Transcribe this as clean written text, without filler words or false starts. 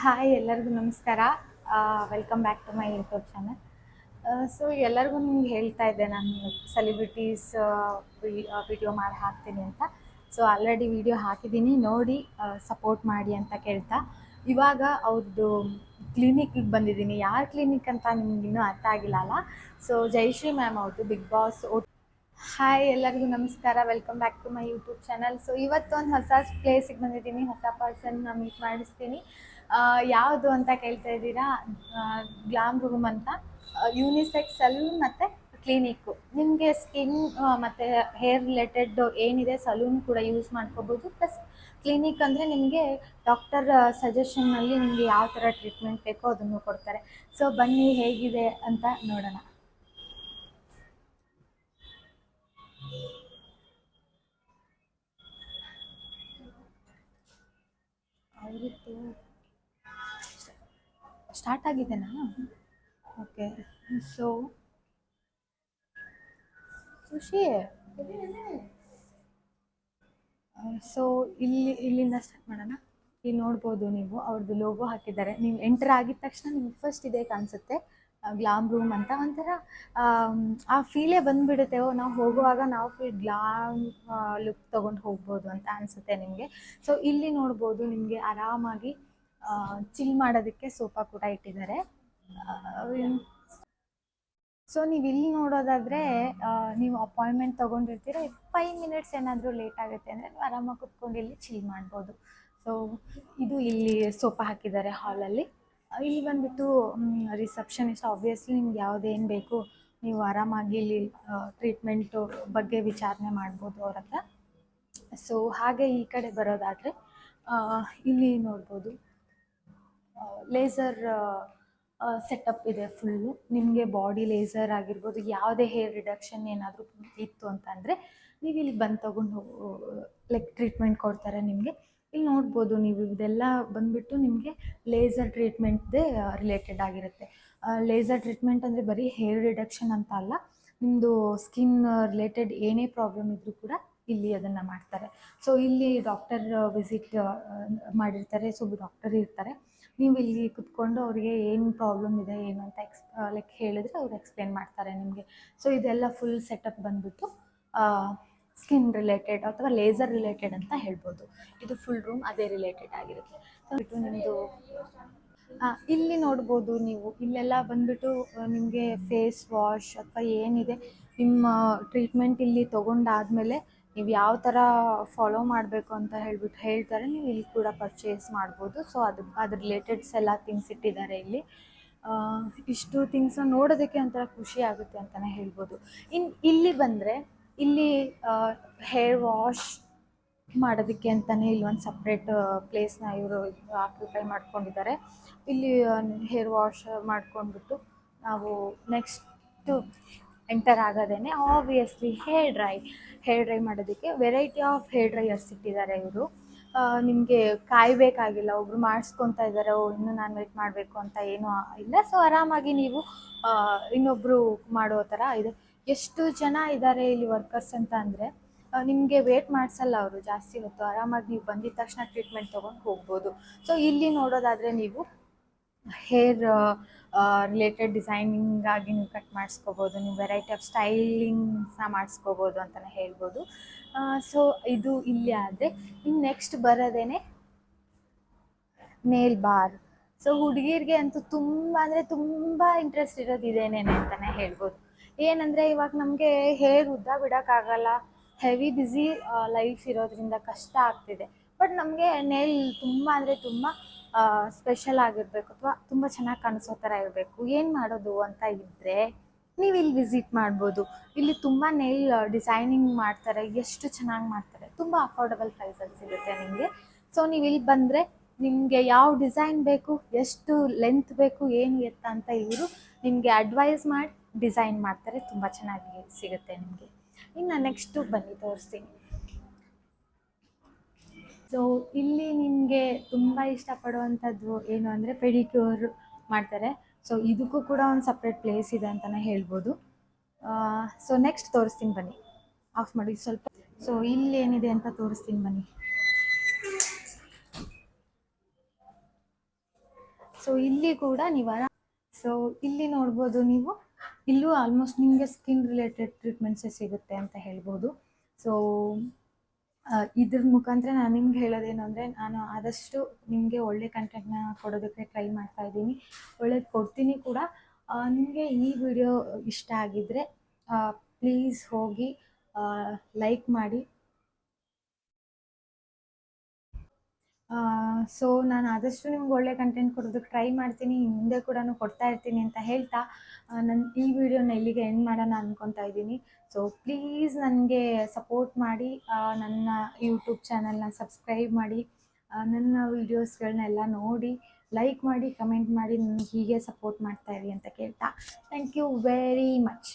Hi ಎಲ್ಲರಿಗೂ ನಮಸ್ಕಾರ. Welcome back to my YouTube channel. So ಎಲ್ಲರಿಗೂ ನಿಮ್ಗೆ ಹೇಳ್ತಾ ಇದ್ದೆ, ನಾನು ಸೆಲೆಬ್ರಿಟೀಸ್ ವಿಡಿಯೋ ಮಾಡಿ ಹಾಕ್ತೀನಿ ಅಂತ. ಸೊ ಆಲ್ರೆಡಿ ವಿಡಿಯೋ ಹಾಕಿದ್ದೀನಿ, ನೋಡಿ ಸಪೋರ್ಟ್ ಮಾಡಿ ಅಂತ ಕೇಳ್ತಾ ಇವಾಗ ಅವ್ರದ್ದು ಕ್ಲಿನಿಕ್ಕಿಗೆ ಬಂದಿದ್ದೀನಿ. ಯಾರ ಕ್ಲಿನಿಕ್ ಅಂತ ನಿಮ್ಗೆ ಇನ್ನೂ ಅರ್ಥ ಆಗಿಲ್ಲ ಅಲ್ಲ. ಸೊ ಜಯಶ್ರೀ ಮ್ಯಾಮ್ ಅವ್ರದ್ದು ಬಿಗ್ ಬಾಸ್. ಹಾಯ್ ಎಲ್ಲರಿಗೂ ನಮಸ್ಕಾರ, welcome back to my YouTube channel. So ಇವತ್ತೊಂದು ಹೊಸ ಪ್ಲೇಸಿಗೆ ಬಂದಿದ್ದೀನಿ, ಹೊಸ ಪರ್ಸನ್ನ ಮೀಟ್ ಮಾಡಿಸ್ತೀನಿ. ಯಾವುದು ಅಂತ ಕೇಳ್ತಾ ಇದ್ದೀರಾ? ಗ್ಲಾಮ್ ರೂಮ್ ಅಂತ ಯೂನಿಸೆಕ್ಸ್ ಸಲೂನ್ ಮತ್ತು ಕ್ಲಿನಿಕ್ಕು. ನಿಮಗೆ ಸ್ಕಿನ್ ಮತ್ತು ಹೇರ್ ರಿಲೇಟೆಡ್ ಏನಿದೆ ಸಲೂನ್ ಕೂಡ ಯೂಸ್ ಮಾಡ್ಕೋಬೋದು. ಪ್ಲಸ್ ಕ್ಲಿನಿಕ್ ಅಂದರೆ ನಿಮಗೆ ಡಾಕ್ಟರ್ ಸಜೆಷನ್ನಲ್ಲಿ ನಿಮಗೆ ಯಾವ ಥರ ಟ್ರೀಟ್ಮೆಂಟ್ ಬೇಕೋ ಅದನ್ನು ಕೊಡ್ತಾರೆ. ಸೊ ಬನ್ನಿ ಹೇಗಿದೆ ಅಂತ ನೋಡೋಣ. ಅವರಿತ್ತು ಸ್ಟಾರ್ಟ್ ಆಗಿದೆನಾ? ಓಕೆ. ಸೊ ಖುಷಿ. ಸೊ ಇಲ್ಲಿಂದ ಸ್ಟಾರ್ಟ್ ಮಾಡೋಣ. ಇಲ್ಲಿ ನೋಡ್ಬೋದು, ನೀವು ಅವ್ರದ್ದು ಲೋಗೋ ಹಾಕಿದ್ದಾರೆ. ನೀವು ಎಂಟರ್ ಆಗಿದ ತಕ್ಷಣ ನಿಮ್ಗೆ ಫಸ್ಟ್ ಇದೇ ಕಾಣಿಸುತ್ತೆ, ಗ್ಲಾಮ್ ರೂಮ್ ಅಂತ. ಒಂಥರ ಆ ಫೀಲೇ ಬಂದುಬಿಡುತ್ತೆ. ನಾವು ಹೋಗುವಾಗ ನಾವು ಫುಲ್ ಗ್ಲಾಮ್ ಲುಕ್ ತೊಗೊಂಡು ಹೋಗ್ಬೋದು ಅಂತ ಅನಿಸುತ್ತೆ ನಿಮಗೆ. ಸೊ ಇಲ್ಲಿ ನೋಡ್ಬೋದು, ನಿಮಗೆ ಆರಾಮಾಗಿ ಚಿಲ್ ಮಾಡೋದಕ್ಕೆ ಸೋಫಾ ಕೂಡ ಇಟ್ಟಿದ್ದಾರೆ. ಸೊ ನೀವು ಇಲ್ಲಿ ನೋಡೋದಾದರೆ, ನೀವು ಅಪಾಯಿಂಟ್ಮೆಂಟ್ ತೊಗೊಂಡಿರ್ತೀರ, 5 ಮಿನಿಟ್ಸ್ ಏನಾದರೂ ಲೇಟ್ ಆಗುತ್ತೆ ಅಂದರೆ ನೀವು ಆರಾಮಾಗಿ ಕುತ್ಕೊಂಡು ಇಲ್ಲಿ ಚಿಲ್ ಮಾಡ್ಬೋದು. ಸೊ ಇದು ಇಲ್ಲಿ ಸೋಫಾ ಹಾಕಿದ್ದಾರೆ ಹಾಲಲ್ಲಿ. ಇಲ್ಲಿ ಬಂದುಬಿಟ್ಟು ರಿಸೆಪ್ಷನಿಸ್ಟ್. ಆಬ್ವಿಯಸ್ಲಿ ನಿಮ್ಗೆ ಯಾವುದೇನು ಬೇಕು ನೀವು ಆರಾಮಾಗಿ ಇಲ್ಲಿ ಟ್ರೀಟ್ಮೆಂಟು ಬಗ್ಗೆ ವಿಚಾರಣೆ ಮಾಡ್ಬೋದು ಅವ್ರ ಹತ್ರ. ಸೊ ಹಾಗೆ ಈ ಕಡೆ ಬರೋದಾದರೆ ಇಲ್ಲಿ ನೋಡ್ಬೋದು, ಲೇಸರ್ ಸೆಟಪ್ ಇದೆ ಫುಲ್ಲು. ನಿಮಗೆ ಬಾಡಿ ಲೇಸರ್ ಆಗಿರ್ಬೋದು, ಯಾವುದೇ ಹೇರ್ ರಿಡಕ್ಷನ್ ಏನಾದರೂ ಇತ್ತು ಅಂತಂದರೆ ನೀವು ಇಲ್ಲಿ ಬಂದು ತೊಗೊಂಡು ಲೈಕ್ ಟ್ರೀಟ್ಮೆಂಟ್ ಕೊಡ್ತಾರೆ ನಿಮಗೆ. ಇಲ್ಲಿ ನೋಡ್ಬೋದು ನೀವು, ಇದೆಲ್ಲ ಬಂದುಬಿಟ್ಟು ನಿಮಗೆ ಲೇಸರ್ ಟ್ರೀಟ್ಮೆಂಟ್ದೇ ರಿಲೇಟೆಡ್ ಆಗಿರುತ್ತೆ. ಲೇಸರ್ ಟ್ರೀಟ್ಮೆಂಟ್ ಅಂದರೆ ಬರೀ ಹೇರ್ ರಿಡಕ್ಷನ್ ಅಂತ ಅಲ್ಲ, ನಿಮ್ಮದು ಸ್ಕಿನ್ ರಿಲೇಟೆಡ್ ಏನೇ ಪ್ರಾಬ್ಲಮ್ ಇದ್ದರೂ ಕೂಡ ಇಲ್ಲಿ ಅದನ್ನು ಮಾಡ್ತಾರೆ. ಸೊ ಇಲ್ಲಿ ಡಾಕ್ಟರ್ ವಿಸಿಟ್ ಮಾಡಿರ್ತಾರೆ. ಸೊ ಡಾಕ್ಟರ್ ಇರ್ತಾರೆ, ನೀವು ಇಲ್ಲಿ ಕುತ್ಕೊಂಡು ಅವರಿಗೆ ಏನು ಪ್ರಾಬ್ಲಮ್ ಇದೆ ಏನು ಅಂತ ಲೈಕ್ ಹೇಳಿದ್ರೆ ಅವ್ರು ಎಕ್ಸ್ಪ್ಲೇನ್ ಮಾಡ್ತಾರೆ ನಿಮಗೆ. ಸೊ ಇದೆಲ್ಲ ಫುಲ್ ಸೆಟಪ್ ಬಂದುಬಿಟ್ಟು ಸ್ಕಿನ್ ರಿಲೇಟೆಡ್ ಅಥವಾ ಲೇಸರ್ ರಿಲೇಟೆಡ್ ಅಂತ ಹೇಳ್ಬೋದು. ಇದು ಫುಲ್ ರೂಮ್ ಅದೇ ರಿಲೇಟೆಡ್ ಆಗಿರುತ್ತೆ. ಸೊ ನಿಮ್ಮದು ಇಲ್ಲಿ ನೋಡ್ಬೋದು ನೀವು, ಇಲ್ಲೆಲ್ಲ ಬಂದುಬಿಟ್ಟು ನಿಮಗೆ ಫೇಸ್ ವಾಶ್ ಅಥವಾ ಏನಿದೆ ನಿಮ್ಮ ಟ್ರೀಟ್ಮೆಂಟ್ ಇಲ್ಲಿ ತೊಗೊಂಡಾದಮೇಲೆ ನೀವು ಯಾವ ಥರ ಫಾಲೋ ಮಾಡಬೇಕು ಅಂತ ಹೇಳ್ತಾರೆ. ನೀವು ಇಲ್ಲಿ ಕೂಡ ಪರ್ಚೇಸ್ ಮಾಡ್ಬೋದು. ಸೊ ಅದ್ರ ರಿಲೇಟೆಡ್ಸ್ ಎಲ್ಲ ಥಿಂಗ್ಸ್ ಇಟ್ಟಿದ್ದಾರೆ ಇಲ್ಲಿ. ಇಷ್ಟು ಥಿಂಗ್ಸ್ನ ನೋಡೋದಕ್ಕೆ ಒಂಥರ ಖುಷಿ ಆಗುತ್ತೆ ಅಂತಲೇ ಹೇಳ್ಬೋದು. ಇಲ್ಲಿ ಬಂದರೆ, ಇಲ್ಲಿ ಹೇರ್ ವಾಶ್ ಮಾಡೋದಕ್ಕೆ ಅಂತಲೇ ಇಲ್ಲೊಂದು ಸಪ್ರೇಟ್ ಪ್ಲೇಸ್ನ ಇವರು ಆಕ್ಯುಪೈ ಮಾಡ್ಕೊಂಡಿದ್ದಾರೆ. ಇಲ್ಲಿ ಹೇರ್ ವಾಶ್ ಮಾಡ್ಕೊಂಡ್ಬಿಟ್ಟು ನಾವು ನೆಕ್ಸ್ಟು ಎಂಟರ್ ಆಗೋದೇ ಆಬ್ವಿಯಸ್ಲಿ ಹೇರ್ ಡ್ರೈ ಮಾಡೋದಕ್ಕೆ ವೆರೈಟಿ ಆಫ್ ಹೇರ್ ಡ್ರೈಯರ್ಸ್ ಇಟ್ಟಿದ್ದಾರೆ ಇವರು. ನಿಮಗೆ ಕಾಯಬೇಕಾಗಿಲ್ಲ, ಒಬ್ರು ಮಾಡಿಸ್ಕೊತಾ ಇದ್ದಾರೆ, ಇನ್ನೂ ನಾನು ವೇಟ್ ಮಾಡಬೇಕು ಅಂತ ಏನೂ ಇಲ್ಲ. ಸೊ ಆರಾಮಾಗಿ ನೀವು ಇನ್ನೊಬ್ಬರು ಮಾಡೋ ಥರ ಇದೆ. ಎಷ್ಟು ಜನ ಇದ್ದಾರೆ ಇಲ್ಲಿ ವರ್ಕರ್ಸ್ ಅಂತ ಅಂದರೆ, ನಿಮಗೆ ವೇಟ್ ಮಾಡಿಸಲ್ಲ ಅವರು ಜಾಸ್ತಿ ಹೊತ್ತು. ಆರಾಮಾಗಿ ನೀವು ಬಂದಿದ ತಕ್ಷಣ ಟ್ರೀಟ್ಮೆಂಟ್ ತೊಗೊಂಡು ಹೋಗ್ಬೋದು. ಸೊ ಇಲ್ಲಿ ನೋಡೋದಾದರೆ ನೀವು ಹೇರ್ ರಿಲೇಟೆಡ್ ಡಿಸೈನಿಂಗ್ ಆಗಿ ನೀವು ಕಟ್ ಮಾಡಿಸ್ಕೋಬೋದು, ನೀವು ವೆರೈಟಿ ಆಫ್ ಸ್ಟೈಲಿಂಗ್ಸ್ನ ಮಾಡಿಸ್ಕೋಬೋದು ಅಂತಲೇ ಹೇಳ್ಬೋದು. ಸೊ ಇದು ಇಲ್ಲಿ ಆದರೆ ಇನ್ನು ನೆಕ್ಸ್ಟ್ ಬರೋದೇನೆ ನೇಲ್ ಬಾರ್. ಸೊ ಹುಡುಗಿರಿಗೆ ಅಂತೂ ತುಂಬ ಅಂದರೆ ತುಂಬ ಇಂಟ್ರೆಸ್ಟ್ ಇರೋದು ಇದೇನೇನೆ ಅಂತಲೇ ಹೇಳ್ಬೋದು. ಏನಂದರೆ ಇವಾಗ ನಮಗೆ ಹೇರ್ ಉದ್ದ ಬಿಡೋಕ್ಕಾಗಲ್ಲ, ಹೆವಿ ಬ್ಯುಸಿ ಲೈಫ್ ಇರೋದ್ರಿಂದ ಕಷ್ಟ ಆಗ್ತಿದೆ. ಬಟ್ ನಮಗೆ ನೇಲ್ ತುಂಬ ಅಂದರೆ ತುಂಬ ಸ್ಪೆಷಲ್ ಆಗಿರಬೇಕು ಅಥವಾ ತುಂಬ ಚೆನ್ನಾಗಿ ಕಾಣಿಸೋ ಥರ ಇರಬೇಕು. ಏನು ಮಾಡೋದು ಅಂತ ಇದ್ದರೆ ನೀವು ಇಲ್ಲಿ ವಿಸಿಟ್ ಮಾಡ್ಬೋದು. ಇಲ್ಲಿ ತುಂಬ ನೇಲ್ ಡಿಸೈನಿಂಗ್ ಮಾಡ್ತಾರೆ, ಎಷ್ಟು ಚೆನ್ನಾಗಿ ಮಾಡ್ತಾರೆ, ತುಂಬ ಅಫೋರ್ಡಬಲ್ ಪ್ರೈಸಲ್ಲಿ ಸಿಗುತ್ತೆ ನಿಮಗೆ. ಸೊ ನೀವು ಇಲ್ಲಿ ಬಂದರೆ ನಿಮಗೆ ಯಾವ ಡಿಸೈನ್ ಬೇಕು, ಎಷ್ಟು ಲೆಂತ್ ಬೇಕು, ಏನು ಎತ್ತ ಅಂತ ಇವರು ನಿಮಗೆ ಅಡ್ವೈಸ್ ಮಾಡಿ ಡಿಸೈನ್ ಮಾಡ್ತಾರೆ. ತುಂಬ ಚೆನ್ನಾಗಿ ಸಿಗುತ್ತೆ ನಿಮಗೆ. ಇನ್ನು ನೆಕ್ಸ್ಟು ಬನ್ನಿ ತೋರಿಸ್ತೀನಿ. ಸೊ ಇಲ್ಲಿ ನಿಮಗೆ ತುಂಬ ಇಷ್ಟಪಡುವಂಥದ್ದು ಏನು ಅಂದರೆ ಪೆಡಿಕ್ಯೂರ್ ಮಾಡ್ತಾರೆ. ಸೊ ಇದಕ್ಕೂ ಕೂಡ ಒಂದು ಸಪ್ರೇಟ್ ಪ್ಲೇಸ್ ಇದೆ ಅಂತಲೇ ಹೇಳ್ಬೋದು. ಸೊ ನೆಕ್ಸ್ಟ್ ತೋರಿಸ್ತೀನಿ ಬನ್ನಿ. ಆಫ್ ಮಾಡಿ ಸ್ವಲ್ಪ. ಸೊ ಇಲ್ಲಿ ಏನಿದೆ ಅಂತ ತೋರಿಸ್ತೀನಿ ಬನ್ನಿ. ಸೊ ಇಲ್ಲಿ ಕೂಡ ನೀವು ಸೊ ಇಲ್ಲಿ ನೋಡ್ಬೋದು ನೀವು, ಇಲ್ಲೂ ಆಲ್ಮೋಸ್ಟ್ ನಿಮಗೆ ಸ್ಕಿನ್ ರಿಲೇಟೆಡ್ ಟ್ರೀಟ್ಮೆಂಟ್ಸೇ ಸಿಗುತ್ತೆ ಅಂತ ಹೇಳ್ಬೋದು. ಸೊ ಇದ್ರ ಮುಖಾಂತರ ನಾನು ನಿಮ್ಗೆ ಹೇಳೋದೇನು ಅಂದರೆ, ನಾನು ಆದಷ್ಟು ನಿಮಗೆ ಒಳ್ಳೆ ಕಂಟೆಂಟ್ನ ಕೊಡೋದಕ್ಕೆ ಟ್ರೈ ಮಾಡ್ತಾ ಇದ್ದೀನಿ, ಒಳ್ಳೇದು ಕೊಡ್ತೀನಿ ಕೂಡ. ನಿಮಗೆ ಈ ವಿಡಿಯೋ ಇಷ್ಟ ಆಗಿದ್ದರೆ ಪ್ಲೀಸ್ ಹೋಗಿ ಲೈಕ್ ಮಾಡಿ. ಸೊ ನಾನು ಆದಷ್ಟು ನಿಮ್ಗೆ ಒಳ್ಳೆ ಕಂಟೆಂಟ್ ಕೊಡೋದಕ್ಕೆ ಟ್ರೈ ಮಾಡ್ತೀನಿ, ಮುಂದೆ ಕೂಡ ಕೊಡ್ತಾ ಇರ್ತೀನಿ ಅಂತ ಹೇಳ್ತಾ ನನ್ನ ಈ ವಿಡಿಯೋನ ಇಲ್ಲಿಗೆ ಎಂಡ್ ಮಾಡೋಣ ಅಂದ್ಕೊತಾ ಇದ್ದೀನಿ. ಸೊ ಪ್ಲೀಸ್ ನನಗೆ ಸಪೋರ್ಟ್ ಮಾಡಿ, ನನ್ನ ಯೂಟ್ಯೂಬ್ ಚಾನಲ್ನ ಸಬ್ಸ್ಕ್ರೈಬ್ ಮಾಡಿ, ನನ್ನ ವೀಡಿಯೋಸ್ಗಳನ್ನೆಲ್ಲ ನೋಡಿ ಲೈಕ್ ಮಾಡಿ, ಕಮೆಂಟ್ ಮಾಡಿ, ನನಗೆ ಹೀಗೆ ಸಪೋರ್ಟ್ ಮಾಡ್ತಾ ಇರಿ ಅಂತ ಕೇಳ್ತಾ ಥ್ಯಾಂಕ್ ಯು ವೆರಿ ಮಚ್.